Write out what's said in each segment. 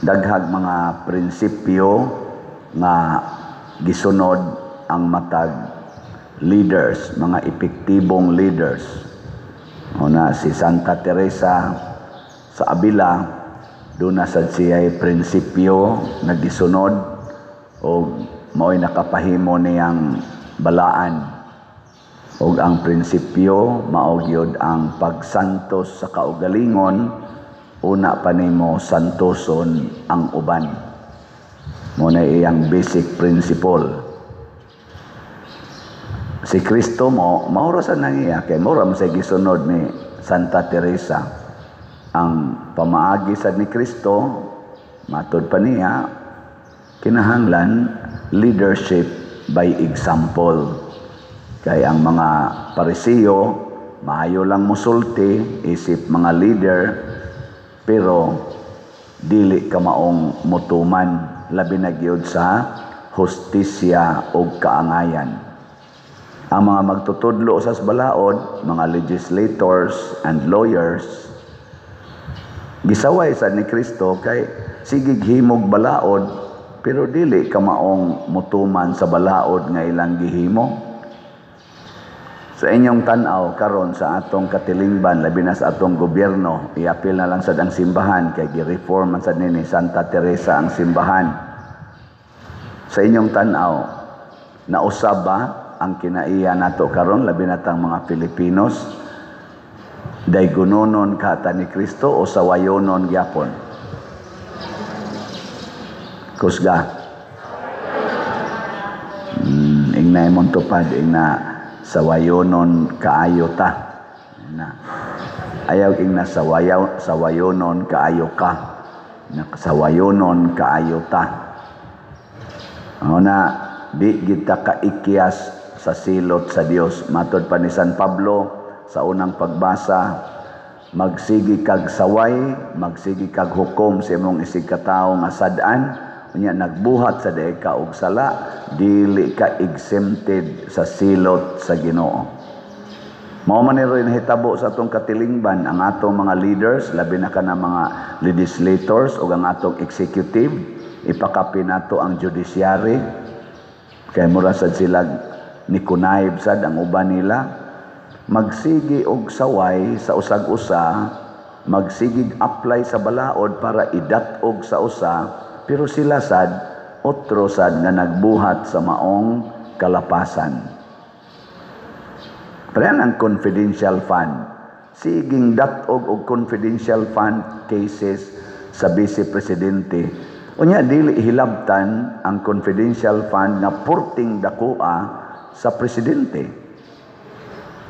daghag mga prinsipyo nga gisunod ang matag leaders, mga epektibong leaders. Una si Santa Teresa sa Avila, doon na sad siya'y prinsipyo na gisunod o mao'y nakapahimo niyang balaan. O ang prinsipyo maogyod ang pagsantos sa kaugalingon, una pa nimo santoson ang uban. Muna iyang basic principle. Si Kristo maura sa nangiya, kay maura mo sa gisunod ni Santa Teresa. Ang pamaagi sad ni Kristo, matod pa niya, kinahanglan leadership by example. Kay ang mga Parisiyo, maayo lang musulti, isip mga leader, pero dili ka maong mutuman, labi na gyud sa hustisya o kaangayan. Ang mga magtutudlo sa balaod, mga legislators and lawyers, gisaway sad ni Kristo kay sigig himog balaod, pero dili ka maong mutuman sa balaod nga ilang gihimo. Sa inyong tanaw karon sa atong katilingban, labi na sa atong gobyerno, iapil na lang sad ang simbahan kay gi-reform man sad ni Santa Teresa ang simbahan. Sa inyong tanaw, nausab ba ang kinaiya nato karon, labi na tang mga Pilipinos, daygunonon kata ni Kristo o sawayonon gyapon? Kusga. Ingnay mong tupad, ingna sawayonon kaayo ta. Ayaw ingna sawayonon kaayo ka. Sawayonon kaayo ta. Na di kita kaikiyas sa silot sa Dios. Matod pa ni San Pablo sa unang pagbasa, magsigi kag saway, magsigi kag hukom sa imong isig katawo nga sad-an, unya nagbuhat sa dai ka og sala, dili ka exempted sa silot sa Ginoo. Mao man ni rin hitabo sa atong katilingban, ang atong mga leaders, labi na ka na mga legislators o ang atong executive, ipakapi nato ang judiciary, kay mura sad sila ni kunayb sad ang uban nila, magsigi og saway sa usag-usa, magsigig apply sa balaod para idat-og sa usa, pero sila sad otro sad nga nagbuhat sa maong kalapasan. Pero ang confidential fund, siging dat-og og confidential fund cases sa Vice Presidente. Unya dili hilabtan ang confidential fund nga purting dakua sa presidente.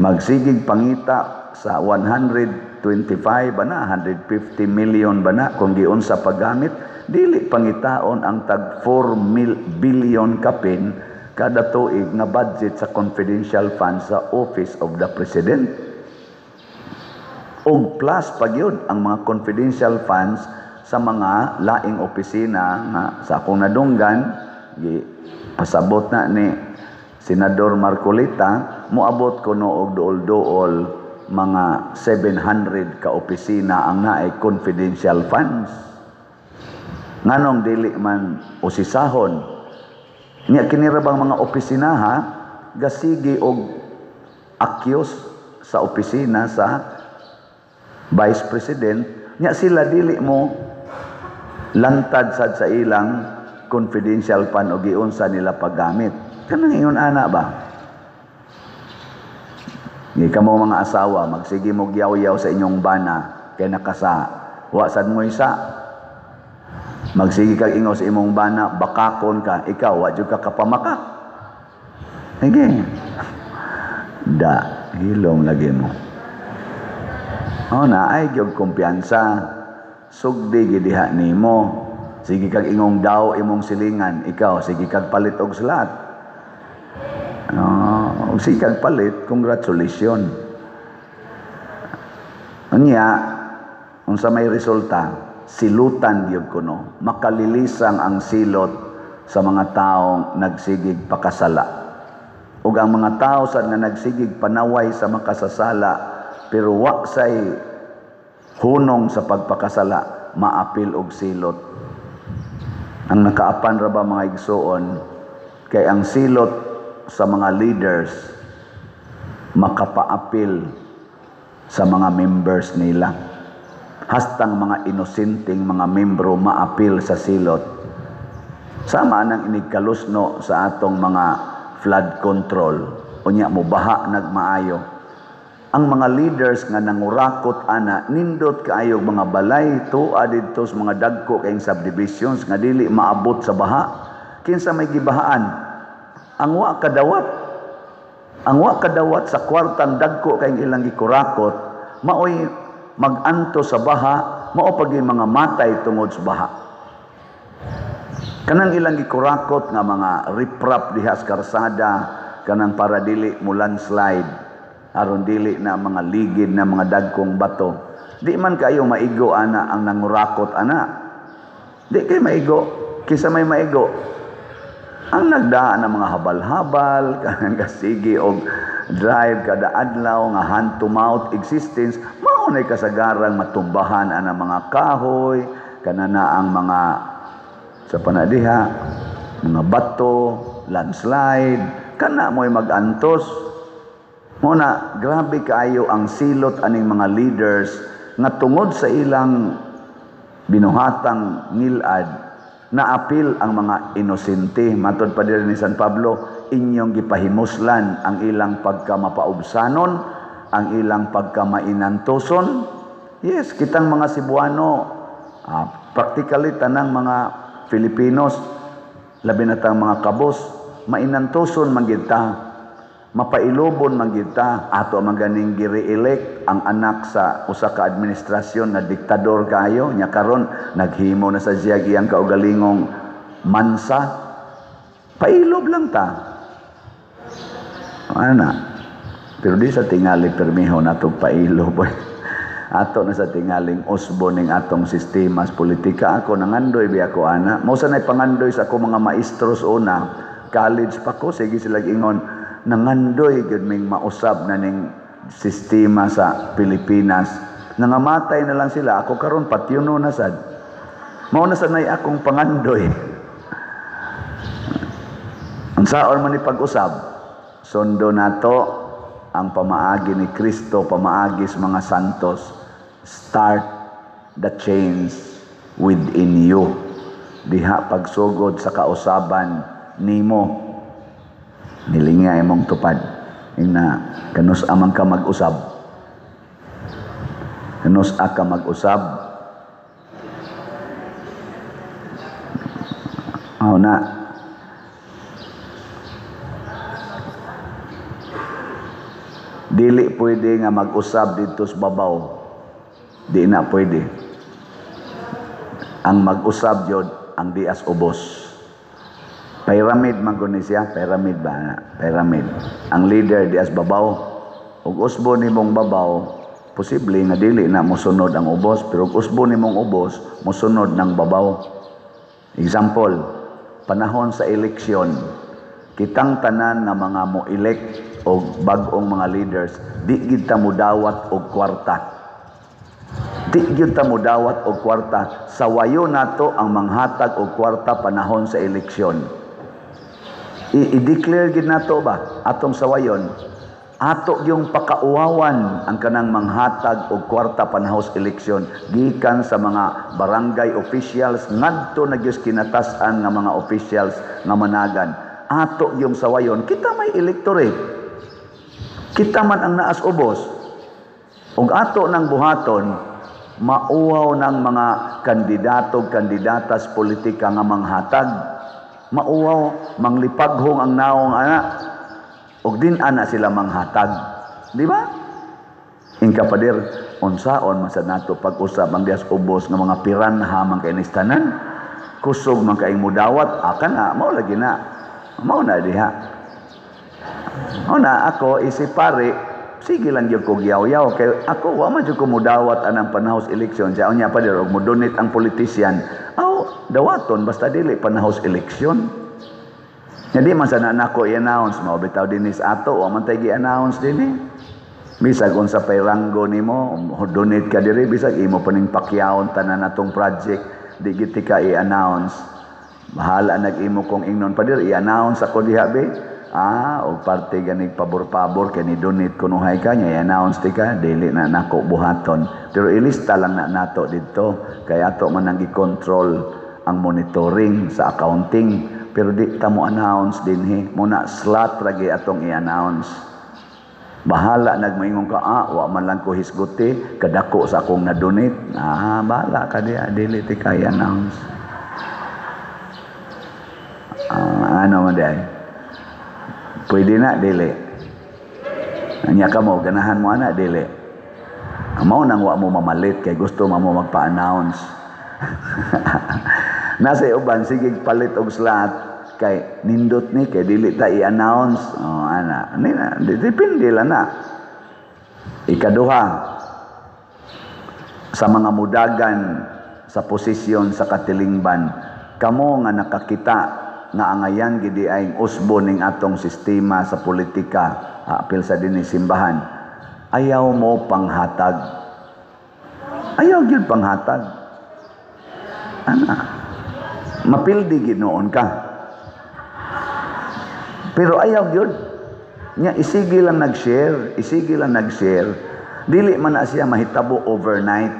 Magsigig pangita sa 125 ba na, 150 million ba na kung giun sa paggamit, dili pangitaon ang tag 4 billion kapin kada tuig nga budget sa confidential fund sa Office of the President. Og plus pagyud ang mga confidential funds sa mga laing opisina nga sa akong nadunggan, pasabot na ni Senador Marcolita, moabot ko no og duol-duol mga 700 ka opisina ang naay confidential funds. Nganong dili man usisahon, niya kinirabang mga opisina ha, gasigi og akyos sa opisina sa Vice President, niya sila dili mo lantad sad sa ilang confidential fund o giunsa nila paggamit. Kanang ingon ana ba? Ni kamo mga asawa, magsige mo yaw-yaw sa inyong bana kay nakasa. Wa sad mo isa. Magsige kag ingo sa imong bana, bakakon ka, ikaw wa jud ka kapamaka. Sige. Da, hilom lagi mo. Na ay gyud kumpiyansa. Sugdi gid diha nimo. Sige kag ingong daw imong silingan, ikaw sige kag palit og salat. Sige kag palit, congratulations. Unya, unsa may resulta, silutan gyud kuno, makalilisang ang silot sa mga taong nagsigig pakasala. Ug ang mga tao sad nga nagsigig panaway sa makasasala pero wa say hunong sa pagpakasala, maapil og silot Ang nakaapan ra ba mga igsoon, kay ang silot sa mga leaders makapaapil sa mga members nila. Hastang mga inosenteng mga membro maapil sa silot. Sama nang inigkalusno sa atong mga flood control. Unya mo baha nagmaayo. Ang mga leaders nga nangurakot ana, nindot kaayo mga balay, tuwa dito sa mga dagko kayong subdivisions nga dili maabot sa baha. Kinsa may gibahaan? Ang wa kadawat sa kwartang dagko kayong ilang gikurakot, maoy maganto sa baha, mao pag mga matay tungod sa baha. Kanang ilang gikurakot nga mga riprap diha sa karsada, kanang para dili mo landslide, aron dili na mga ligid na mga dagkong bato. Di man kayo maigo ana ang nangurakot ana. Di kayo maigo. Kisa may maigo. Ang nagdaan ng mga habal-habal, kanang kasigi o drive kada adlaw nga hand to mouth existence, maunay kasagarang matumbahan ana mga kahoy, kanana ang mga sa panadiha, mga bato, landslide, kana mo'y magantos. Muna, grabe kaayo ang silot aning mga leaders nga tungod sa ilang binuhatang ngilad, naapil ang mga inosente. Matod pa din ni San Pablo, inyong gipahimuslan ang ilang pagkamapaubsanon, ang ilang pagkamainantoson. Yes, kitang mga Cebuano, practically tanang mga Filipinos, labi na tang mga kabos, mainantoson man gid ta. Mapailobon man gid ta, ato maganing gi-re-elect ang anak sa usa ka administrasyon na diktador kayo, nya karon naghimo na sa siya giyang kaugalingong mansa. Pailob lang ta. Ana. Pero di sa tingali permiho natong pailob. Ato na sa tingaling usbo ning atong sistema sa politika. Ako nangandoy biya ko ana. Mao sa nay pangandoy sa ako mga maestros una, college pa ko, sige sila ingon, nangandoy gyud ming mausab na ning sistema sa Pilipinas. Nangamatay na lang sila, ako karon patyuno na sad. Mao na sanay akong pangandoy. Ang saon man ni pag-usab, sundo nato ang pamaagi ni Kristo, pamaagi sa mga santos. Start the change within you. Diha pagsugod sa kausaban nimo, nilingay mong tupad. Ina kanus amang ka mag-usab. Kanus ka mag-usab. Na dili pwede nga mag-usab dito sa babaw. Di na pwede. Ang mag-usab yun, ang dias ubos. Pyramid man guni siya, pyramid ba? Pyramid. Ang leader dias babaw. Ug usbo nimong babaw, posible nga dili na mosunod ang ubos, pero ug usbo nimong ubos, mosunod ng babaw. Example, panahon sa eleksyon, kitang tanan nga mga mo-elect o bag-ong mga leaders, di gid ta mudawat og kwarta. Di gid ta mudawat og kwarta. Sawayo nato ang manghatag og kwarta panahon sa eleksyon. I-declare gid nato ba atong sawayon, ato yung pakauwawan ang kanang manghatag og kwarta panahon sa eleksyon gikan sa mga barangay officials ngadto na gyud kinatasan nga mga officials nga managan. Ato yung sawayon, kita may electorate. Kita man ang naas ubos. Ug ato nang buhaton, mauwaw ng mga kandidato, kandidatas politika nga manghatag. Mauwaw, manglipaghong ang naong ana. Ug din ana sila manghatag. Di ba? Inkapadir, unsaon man sa nato pag-usab ang dias ubos nga mga piranha man kay nistanan. Kusog man kay mudawat, akan mao lagi na. Mao na diha. Mao na ako isipare. Sige lang yung kugyaw-yaw. Kaya ako, wa man yung kumudawat anang panahos eleksyon. Siya niya pa din, mo donate ang politician. Dawaton, basta dili panahos eleksyon. Hindi man sana nako i-announce mo. Bitaw din is ato, wa man tayo i-announce din eh. Bisag kung sa payranggo ni mo, donate ka diri, bisag imo pa ning pakyawon tanan natong project, di giti ka i-announce. Bahala nag-imo kong ingnon pa dir, i-announce ako diha be. O parte ganig pabor-pabor kay ni donate kunuhay ka nya, i-announce ti ka, dili na nako buhaton. Pero ilista lang na nato didto kay ato man nang i-control ang monitoring sa accounting. Pero di ta mo announce dinhi, muna slot ragi atong i-announce. Bahala nagmaingon ka, wa man lang ko hisguti, kadako sa akong na-donate. Bahala ka diya, dili ti ka i-announce. Ano man day? Pwede na, dili. Anya ka mo, ganahan mo ana, dili. Mao nang wa mo mamalit kay gusto mo magpa-announce. Nasa uban sige palit og slot kay nindot ni kay dili ta i-announce. Ana, nina depende lang na. Ikaduha, sa mga mudagan sa posisyon sa katilingban, kamo nga nakakita nga angayan gidi ay usbo ning atong sistema sa politika, apil sa dinhi simbahan, ayaw mo panghatag. Ayaw gyud panghatag. Ana, mapildi gid noon ka. Pero ayaw gyud. Nya isigi lang nag-share, isigi lang nag-share. Dili man na siya mahitabo overnight.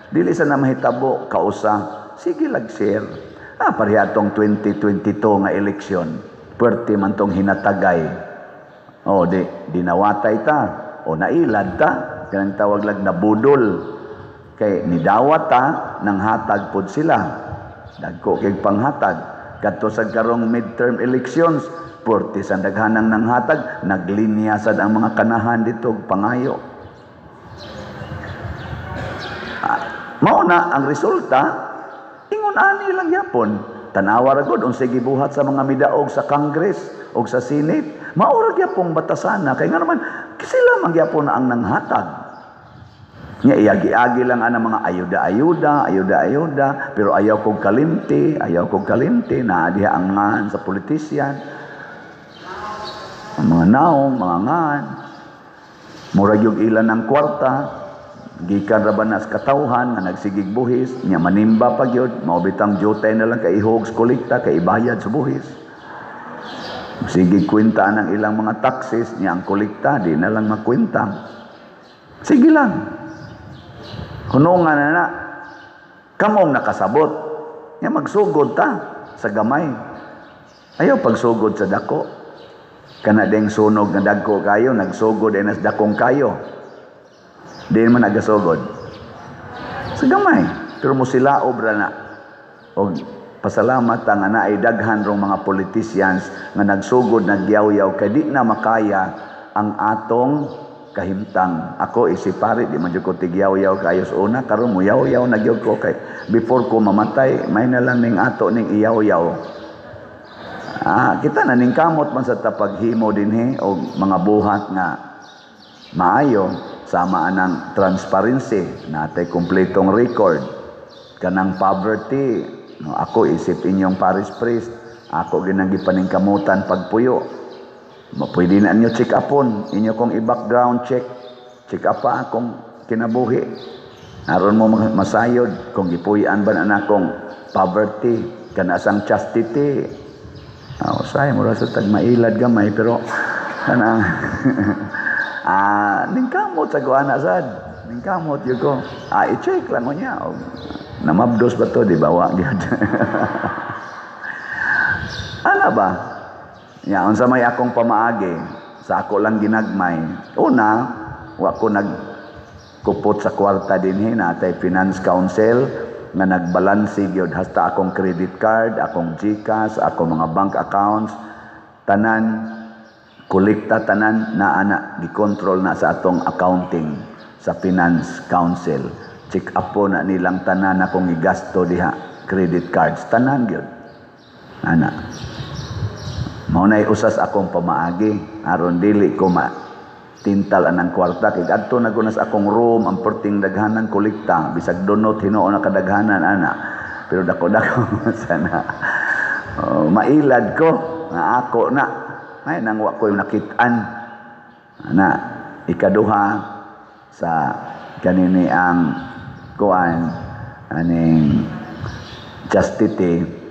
Dili sa na mahitabo kausa. Sige lag-share. Pareha tong 2022 nga eleksyon. Pwerte man tong hinatagay. Di nawatay ta. Nailad ta. Kanang tawag lag na budol. Kay nidawat ta, nang hatag pod sila. Dagko kay panghatag. Kadto sa karong midterm elections, pwerte sa daghanang nang hatag, naglinya sad ang mga kanahan dito pangayo. Mao na ang resulta. Ingon ani lang yapon. Tanawa ra gud unsay gibuhat sa mga midaog sa Congress o sa Senate. Maura gyapon batasana kay nga naman sila man gyapon ang nanghatag. Nya iagi-agi lang ana mga ayuda, pero ayaw kog kalimti na diha ang ngan sa politician. Ang mga naong, mga ngan. Murag yung ilan ng kwarta, gikan ra ba na sa katawhan nga nagsigig buhis, nya manimba pa gyud, mao bitang jutay na lang kay ihog sa kolekta kay ibayad sa buhis. Sige kwenta ng ilang mga taxes nya ang kolekta di na lang makwenta. Sige lang. Hunungan na kamong nakasabot. Nya magsugod ta sa gamay. Ayaw pagsugod sa dako. Kana ding sunog nga dagko kayo, nagsugod ay nas dakong kayo. Di man nagasugod. Sa gamay. Pero mo sila obra na. O pasalamat nga na ay daghan rong mga politicians nga nagsugod, nagyaw-yaw kay di na makaya ang atong kahimtang. Ako isipari di man jud ko tigyaw-yaw kayo sa una, karon mo yaw-yaw nagyog ko kay before ko mamatay may na lang ning ato ning iyaw-yaw. Kita na ning kamot man sa tapaghimo dinhi o mga buhat nga maayo sama anang transparency natay kumpletong record kanang poverty. Ako isip inyong parish priest, ako ginang gipaningkamutan pagpuyo. Pwede na inyo check upon, inyo kong i-background check up pa akong kinabuhi. Aron mo masayod kung gipuy-an ba na akong poverty, kanasang chastity. Say mo ra sa tagmailad gamay pero kanang ningkamot sa guana sad. Ningkamot yun ko. I-check lang mo niya. Namabdos ba to? Di ba? Ano ba? Yan, sa may akong pamaagi, sa ako lang ginagmay. Una, ako nagkupot sa kwarta din natay finance council, nga nagbalansi gyud hasta akong credit card, akong GCash, akong mga bank accounts, tanan, kolekta tanan na gikontrol na sa atong accounting sa finance council. Check up po na nilang tanan akong igasto diha, credit cards, tanan gyud. Mao nay usas akong pamaagi aron dili ko tintal anang kwarta kay adto na gunas akong room ang perting daghanan kolekta bisag donot hinuon na kadaghanan pero dako-dako sana mailad ko nga ako na ay nang wa ko nakit-an ikaduha sa kanini ang kuan aning chastity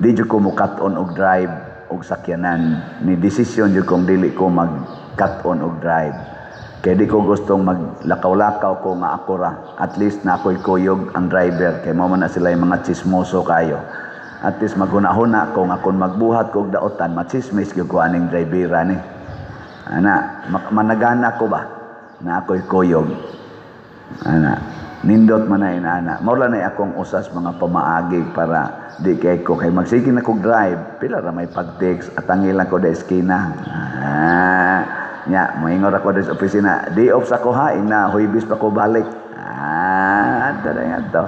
Di jud ko mo cut-on og drive og sakyanan. Ni desisyon jud kong dili ko mag cut-on og drive. Kaya di ko gustong maglakaw-lakaw ko nga ako ra. At least na ako'y kuyog ang driver. Kaya mo na sila yung mga chismoso kayo. At least maghuna-huna ko nga kung magbuhat ko og daotan, machismis ko aning drivera ni. Ana, managana ko ba na ako'y kuyog. Ana, nindot man na inana. Maula na akong usas mga pamaagi para di kay ko kay magsige na kog drive. Pila ra may pag-text at angilan ko da eskina. Nya, moingon ako sa opisina. Day off sa ko ha, ina huibis pa ko balik. Ato na yan to.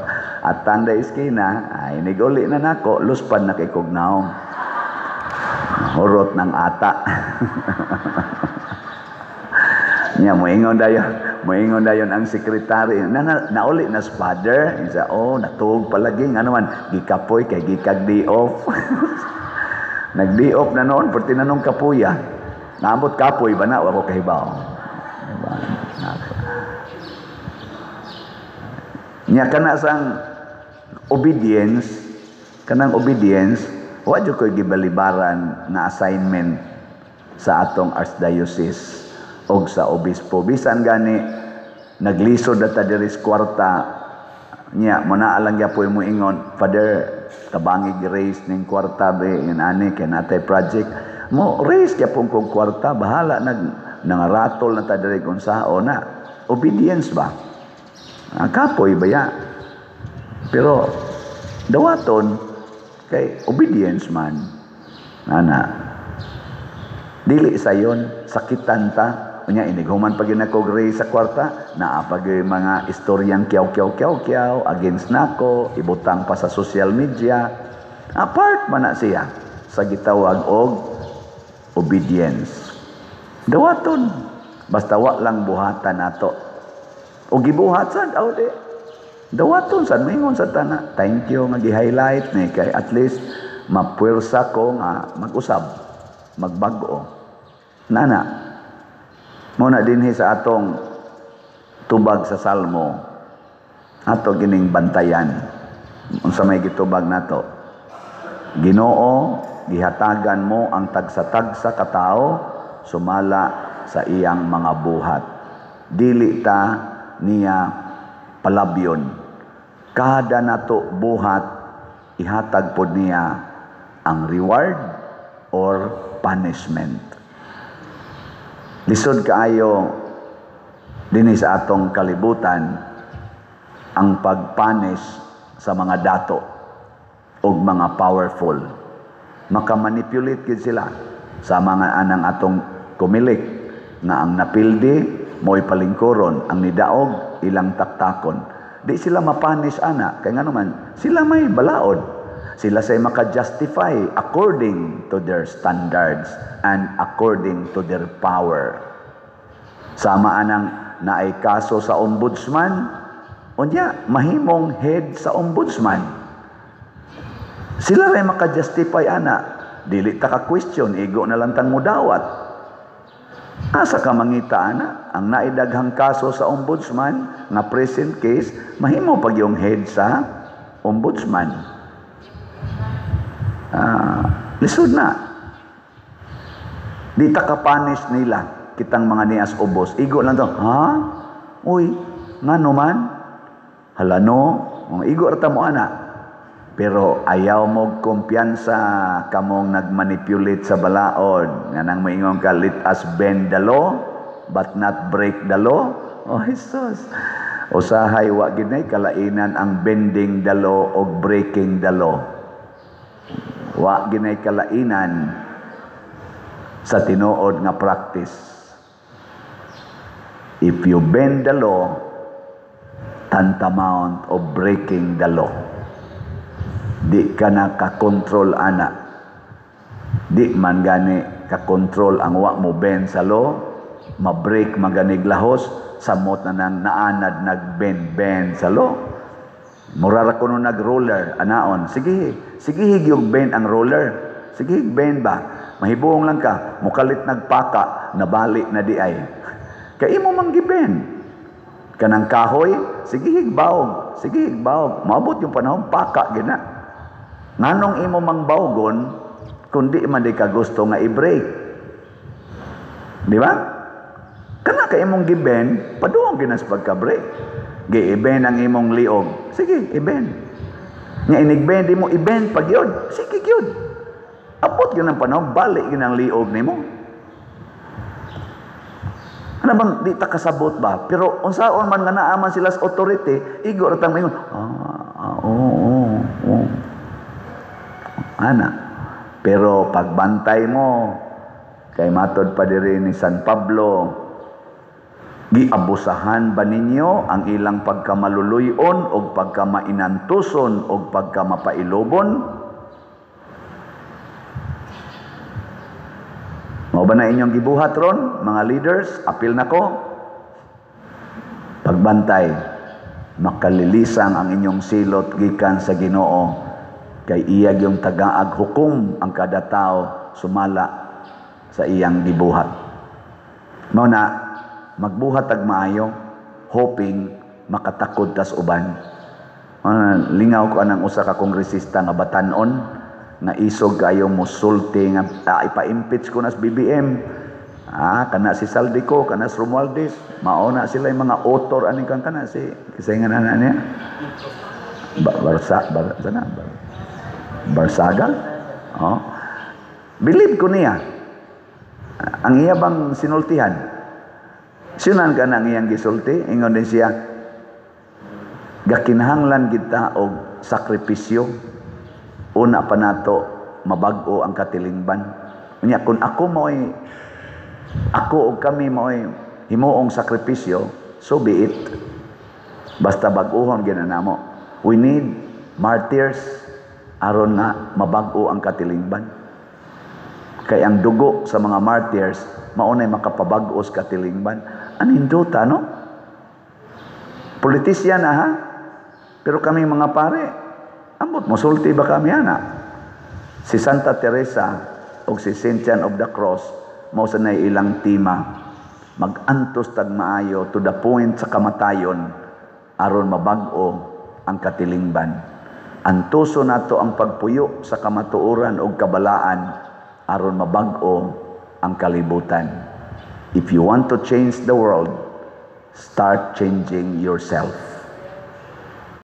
At tanda iskina, ay niguli na nako, luspan na kay kognaong. Hurot ng ata. Nya, moingon dayon ang sekretary. Nauli na father. Isa, natuog palagi. Nga naman, gikapoy kay gikag day off. Nag-day off na noon, pati na nung kapuya. Naambot kapoy ba na? Wako kahibaw. Nya kana sang obedience, kanang obedience, wa jud ko'y gibalibaran na assignment sa atong archdiocese og sa obispo. Bisan gani naglisod data diri sa kwarta nya muna lang gyapon mo ingon, Father, tabangi gi-raise ning kwarta be inani kay natay project. Mo raise gyapon kog kwarta, bahala nangaratol na ta diri kung sao na. Obedience ba? Kapoy ba ya? Pero dawaton kay obedience man. Ana. Dili sayon sakitan ta. Unya inighuman pag nako raise sa kwarta, naa pag mga istoryang kyaw against nako, ibutang pa sa social media. Apart man na siya sa gitawag og obedience. Dawaton. Basta wa lang buhatan nato. O gibuhat sad di. Dawaton sad moingon sa tana. Thank you nga gi-highlight ni kay at least mapwersa ko nga mag-usab, magbag-o. Nana. Muna dinhi sa atong tubag sa Salmo. Ato gining bantayan. Unsa may gitubag nato? Ginoo, gihatagan mo ang tagsa-tagsa katao sumala sa iyang mga buhat. Dili ta niya palabyon. Kada nato buhat ihatag pod niya ang reward or punishment. Lisod kaayo dinhi sa atong kalibutan ang pagpunish sa mga dato ug mga powerful. Makamanipulate gid sila sa mga anang atong kumilik nga ang napildi mo'y palingkuron, ang nidaog ilang taktakon. Di sila mapanish ana kay nga naman sila may balaod. Sila say maka-justify according to their standards and according to their power. Sama anang naay kaso sa ombudsman, unya mahimong head sa ombudsman. Sila ray maka-justify ana, dili ta ka question, igo na lang tang mudawat. Asa ka mangita ana, ang naidaghang kaso sa ombudsman nga present case, mahimo pag yung head sa ombudsman. Lisod na. Di ta ka punish nila kitang mga nias ubos. Igo lang to, Uy, ngano man? Hala no, igo rata mo ana. Pero ayaw mo kumpiyansa kamong nagmanipulate sa balaod. Nga nang maingon ka, let us bend the law, but not break the law. Oh, Jesus. Usahay, wa ginay kalainan ang bending the law o breaking the law. Wa ginay kalainan sa tinuod nga practice. If you bend the law, tantamount of breaking the law. Di ka na kakontrol ana. Di man gani kakontrol ang wa mo bend sa law, ma-break maganig lahos, samot na nang naanad nag-bend sa law. Murara ko nung nag-roller, anaon, sige higyong bend ang roller. Sige bend ba? Mahibuong lang ka, mukalit nagpaka, nabali na di ay. Kaya imo manggibend. Kanang kahoy, sige higbaog, maabot yung panahon, paka gina. Nganong imo mangbawgon kundi man di ka gusto nga i-break. Di ba? Kana ka imong giben, paduong ginas pagka-break. Gi-iben ang imong liog. Sige, iben. Nga inigben di mo iben pag yun. Sige yun. Apot yun ang panahon, balik yun ang liog ni mo. Ano bang di ta kasabot ba? Pero unsaon man nga naaman sila sa authority, igo ratang mayon. Oo. Ana. Pero pagbantay mo, kay matod pa diri ni San Pablo, giabusahan ba ninyo ang ilang pagkamaluluyon o pagkamainantuson o pagkamapailobon? Mao ba na inyong gibuhat ron, mga leaders? Apil nako. Pagbantay, makalilisang ang inyong silot gikan sa Ginoo, kay iyag yung tagaag hukom ang kada tao sumala sa iyang gibuhat. Mao na magbuhat ag maayo, hoping makatakod tas uban. Lingaw ko anang usa ka kongresista nga batanon nga isog kayo musulti nga ipa-impeach ko nas BBM. Kana si Saldico, kana si Romualdez, mao na sila yung mga author ani kan kana si kisayngan ana niya. Barsaga. Oh. Believe ko niya. Ang iya bang sinultihan? Sinan ka na ang iyang gisulti? Ingon din siya, gakinahanglan kita og sakripisyo. Una pa nato, mabag-o ang katilingban. Unya, kung ako o kami mo'y himuong sakripisyo, so be it. Basta bag-ohon ginanamo. We need martyrs aron na mabag-o ang katilingban. Kay ang dugo sa mga martyrs, maunay makapabag-o sa katilingban. Aninduta, no? Politisyan na, ha? Pero kami mga pare, ambot, musulti ba kami, ana? Si Santa Teresa o si Saint John of the Cross, mao sa nay ilang tima, mag-antos tag maayo to the point sa kamatayon, aron mabag-o ang katilingban. Antuso nato ang pagpuyo sa kamatuoran o kabalaan, aron mabag-o ang kalibutan. If you want to change the world, start changing yourself.